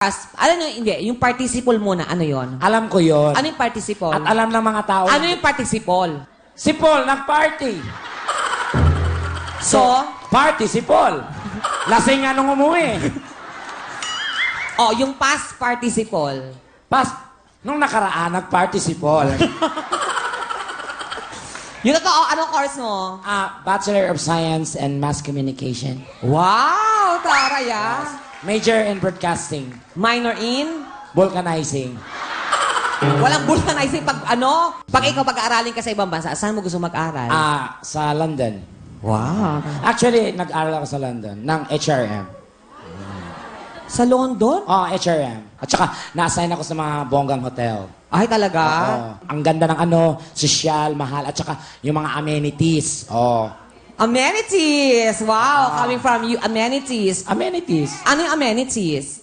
Ano hindi, yung participle muna, ano yon? Alam ko yon. Ano yung participle? At alam ng mga tao. Ano yung participle? Si Paul, nag-party. So, Party si Paul. Lasing nga nung umuwi. oh, yung past participle. Nung nakaraan, nag-party si Paul. Yung totoo, anong course mo? Bachelor of Science and Mass Communication. Wow, taray ah. Major in Broadcasting. Minor in? Vulcanizing. Walang vulcanizing pag pag ikaw pag-aaralin ka sa ibang bansa, saan mo gusto mag-aral? Sa London. Wow. Actually, nag-aral ako sa London ng HRM. Sa London? HRM. At saka, na-assign ako sa mga bonggang hotel. Ay, talaga? Ang ganda ng sosyal, mahal, at saka yung mga amenities. Amenities! Wow, coming from you, amenities. Amenities. Ano yung amenities?